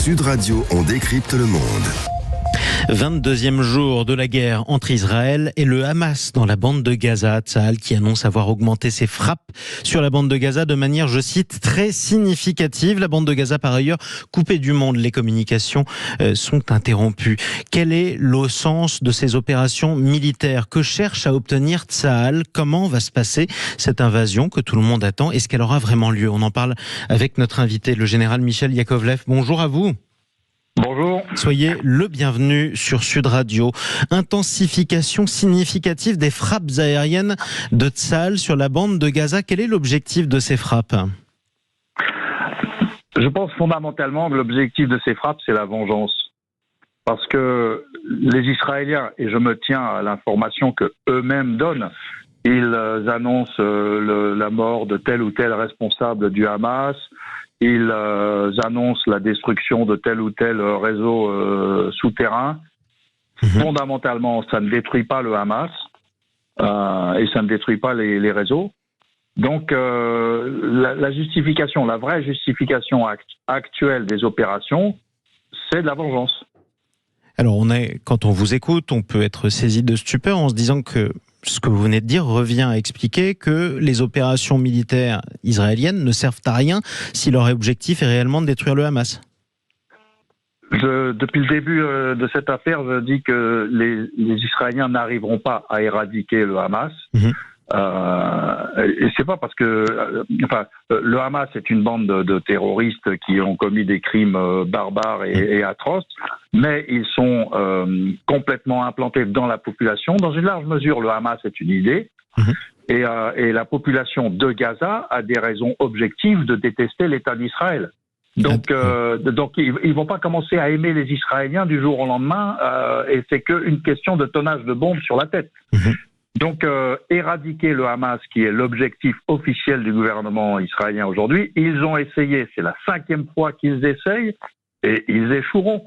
Sud Radio, on décrypte le monde. 22e jour de la guerre entre Israël et le Hamas dans la bande de Gaza. Tsahal qui annonce avoir augmenté ses frappes sur la bande de Gaza de manière, je cite, très significative. La bande de Gaza, par ailleurs, coupée du monde. Les communications sont interrompues. Quel est le sens de ces opérations militaires? Que cherche à obtenir Tsahal? Comment va se passer cette invasion que tout le monde attend? Est-ce qu'elle aura vraiment lieu? On en parle avec notre invité, le général Michel Yakovlev. Bonjour à vous. Bonjour. Soyez le bienvenu sur Sud Radio. Intensification significative des frappes aériennes de Tsahal sur la bande de Gaza. Quel est l'objectif de ces frappes? Je pense fondamentalement que l'objectif de ces frappes, c'est la vengeance. Parce que les Israéliens, et je me tiens à l'information que eux-mêmes donnent, ils annoncent la mort de tel ou tel responsable du Hamas. Ils annoncent la destruction de tel ou tel réseau souterrain. Fondamentalement, ça ne détruit pas le Hamas et ça ne détruit pas les réseaux. Donc, la justification, la vraie justification actuelle des opérations, c'est de la vengeance. Alors, quand on vous écoute, on peut être saisi de stupeur en se disant que ce que vous venez de dire revient à expliquer que les opérations militaires israéliennes ne servent à rien si leur objectif est réellement de détruire le Hamas. Depuis le début de cette affaire, je dis que les Israéliens n'arriveront pas à éradiquer le Hamas. Et c'est pas parce que le Hamas est une bande de terroristes qui ont commis des crimes barbares et atroces, mais ils sont complètement implantés dans la population. Dans une large mesure, le Hamas est une idée, et la population de Gaza a des raisons objectives de détester l'État d'Israël. Donc ils vont pas commencer à aimer les Israéliens du jour au lendemain, et c'est qu'une question de tonnage de bombes sur la tête. Donc, éradiquer le Hamas, qui est l'objectif officiel du gouvernement israélien aujourd'hui, ils ont essayé, c'est la 5e fois qu'ils essayent, et ils échoueront.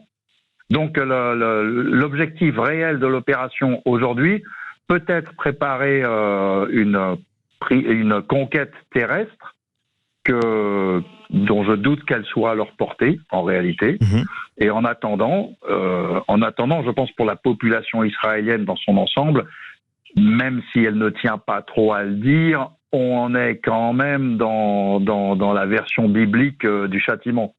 Donc, l'objectif réel de l'opération aujourd'hui peut être préparer une conquête terrestre dont je doute qu'elle soit à leur portée, en réalité. Et en attendant, je pense pour la population israélienne dans son ensemble, même si elle ne tient pas trop à le dire, on en est quand même dans la version biblique du châtiment,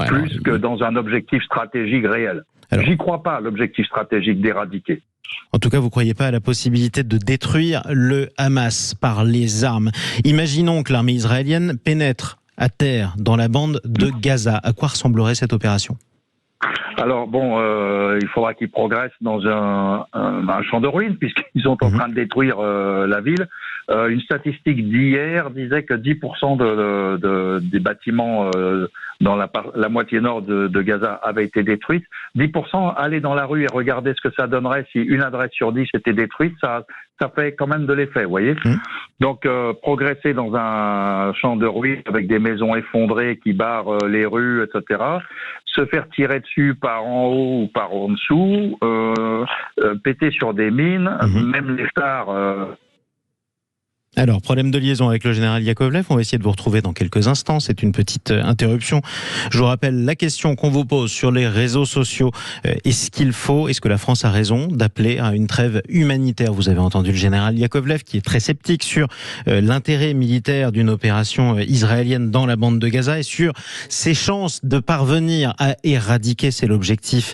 plus que dans un objectif stratégique réel. J'y crois pas, l'objectif stratégique d'éradiquer. En tout cas, vous ne croyez pas à la possibilité de détruire le Hamas par les armes. Imaginons que l'armée israélienne pénètre à terre dans la bande de Gaza. À quoi ressemblerait cette opération ? Alors il faudra qu'ils progressent dans un champ de ruines, puisqu'ils sont en train de détruire la ville. Une statistique d'hier disait que 10% des bâtiments dans la moitié nord de Gaza avaient été détruits. 10%, aller dans la rue et regarder ce que ça donnerait si une adresse sur 10 était détruite, ça fait quand même de l'effet, vous voyez. Donc, progresser dans un champ de ruines avec des maisons effondrées qui barrent les rues, etc., se faire tirer dessus par en haut ou par en dessous, péter sur des mines, même les stars... Alors, problème de liaison avec le général Yakovlev, on va essayer de vous retrouver dans quelques instants, c'est une petite interruption. Je vous rappelle la question qu'on vous pose sur les réseaux sociaux. Est-ce que la France a raison d'appeler à une trêve humanitaire? Vous avez entendu le général Yakovlev qui est très sceptique sur l'intérêt militaire d'une opération israélienne dans la bande de Gaza et sur ses chances de parvenir à éradiquer, c'est l'objectif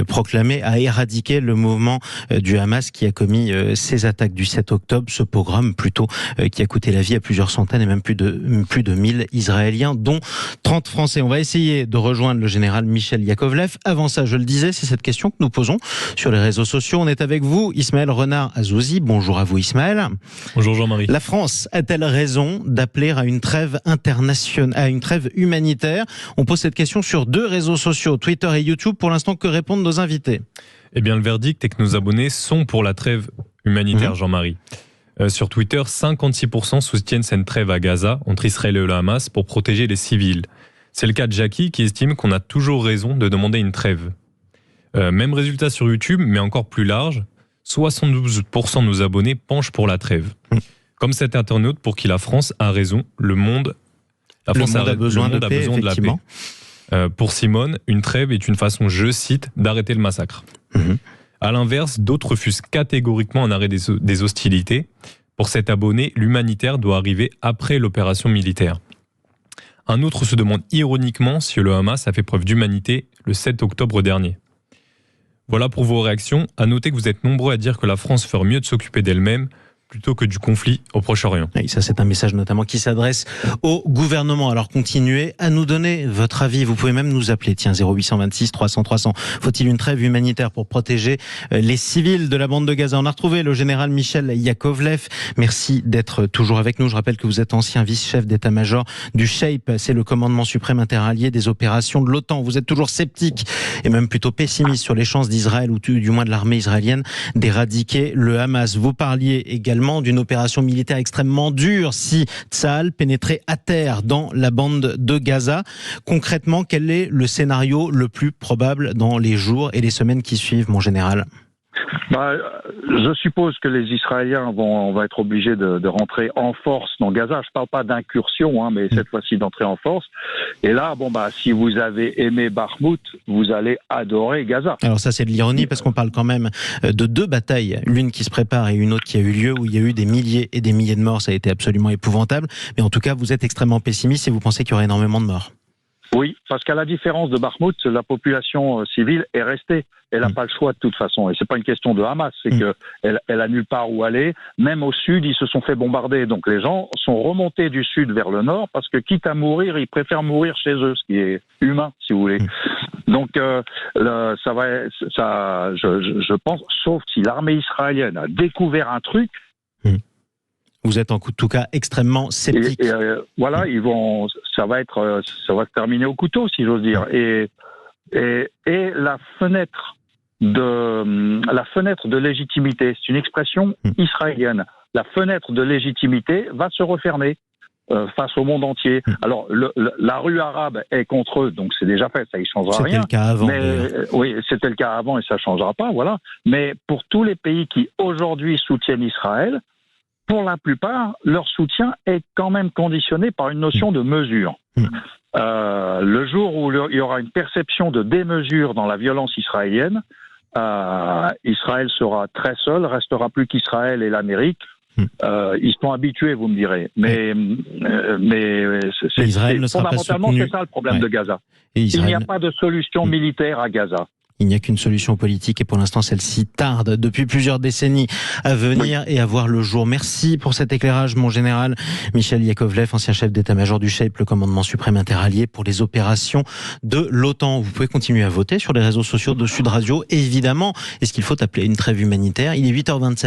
proclamé, à éradiquer le mouvement du Hamas qui a commis ces attaques du 7 octobre, ce pogrom plutôt qui a coûté la vie à plusieurs centaines et même plus de 1000 Israéliens, dont 30 Français. On va essayer de rejoindre le général Michel Yakovlev. Avant ça, je le disais, c'est cette question que nous posons sur les réseaux sociaux. On est avec vous, Ismaël Renard Azouzi. Bonjour à vous, Ismaël. Bonjour Jean-Marie. La France a-t-elle raison d'appeler à une trêve internationale, à une trêve humanitaire? On pose cette question sur 2 réseaux sociaux, Twitter et YouTube. Pour l'instant, que répondent nos invités? Eh bien, le verdict est que nos abonnés sont pour la trêve humanitaire, Jean-Marie. Sur Twitter, 56% soutiennent cette trêve à Gaza entre Israël et le Hamas pour protéger les civils. C'est le cas de Jackie qui estime qu'on a toujours raison de demander une trêve. Même résultat sur YouTube, mais encore plus large, 72% de nos abonnés penchent pour la trêve. Comme cet internaute pour qui la France a raison, la France a besoin de la paix. Pour Simone, une trêve est une façon, je cite, d'arrêter le massacre. À l'inverse, d'autres refusent catégoriquement un arrêt des hostilités. Pour cet abonné, l'humanitaire doit arriver après l'opération militaire. Un autre se demande ironiquement si le Hamas a fait preuve d'humanité le 7 octobre dernier. Voilà pour vos réactions. À noter que vous êtes nombreux à dire que la France ferait mieux de s'occuper d'elle-même plutôt que du conflit au Proche-Orient. Et ça, c'est un message notamment qui s'adresse au gouvernement. Alors, continuez à nous donner votre avis. Vous pouvez même nous appeler. Tiens, 0826 300 300. Faut-il une trêve humanitaire pour protéger les civils de la bande de Gaza? On a retrouvé le général Michel Yakovlev. Merci d'être toujours avec nous. Je rappelle que vous êtes ancien vice-chef d'état-major du SHAPE. C'est le commandement suprême interallié des opérations de l'OTAN. Vous êtes toujours sceptique et même plutôt pessimiste sur les chances d'Israël ou du moins de l'armée israélienne d'éradiquer le Hamas. Vous parliez également d'une opération militaire extrêmement dure si Tsahal pénétrait à terre dans la bande de Gaza. Concrètement, quel est le scénario le plus probable dans les jours et les semaines qui suivent, mon général ? Je suppose que les Israéliens vont être obligés de rentrer en force dans Gaza. Je ne parle pas d'incursion, mais cette fois-ci d'entrer en force. Et là, si vous avez aimé Bakhmout, vous allez adorer Gaza. Alors ça, c'est de l'ironie parce qu'on parle quand même de deux batailles, l'une qui se prépare et une autre qui a eu lieu, où il y a eu des milliers et des milliers de morts. Ça a été absolument épouvantable. Mais en tout cas, vous êtes extrêmement pessimiste et vous pensez qu'il y aura énormément de morts. Oui, parce qu'à la différence de Bakhmout, la population civile est restée. Elle n'a pas le choix de toute façon. Et c'est pas une question de Hamas, c'est qu'elle a nulle part où aller. Même au sud, ils se sont fait bombarder. Donc les gens sont remontés du sud vers le nord parce que quitte à mourir, ils préfèrent mourir chez eux, ce qui est humain, si vous voulez. Donc je pense, sauf si l'armée israélienne a découvert un truc. Vous êtes en tout cas extrêmement sceptique. Voilà, ça va se terminer au couteau, si j'ose dire. Et la fenêtre de légitimité, c'est une expression israélienne. La fenêtre de légitimité va se refermer face au monde entier. Alors, la rue arabe est contre eux, donc c'est déjà fait, ça y changera rien. C'était le cas avant. Oui, c'était le cas avant et ça changera pas, voilà. Mais pour tous les pays qui aujourd'hui soutiennent Israël, pour la plupart, leur soutien est quand même conditionné par une notion de mesure. Le jour où il y aura une perception de démesure dans la violence israélienne, Israël sera très seul, restera plus qu'Israël et l'Amérique. Ils sont habitués, vous me direz. Mais fondamentalement, c'est ça le problème de Gaza. Il n'y a pas de solution militaire à Gaza. Il n'y a qu'une solution politique et pour l'instant celle-ci tarde depuis plusieurs décennies à venir et à voir le jour. Merci pour cet éclairage, mon général. Michel Yakovlev, ancien chef d'état-major du SHAPE, le commandement suprême interallié pour les opérations de l'OTAN. Vous pouvez continuer à voter sur les réseaux sociaux de Sud Radio. Et évidemment, est-ce qu'il faut appeler une trêve humanitaire ? Il est 8h27.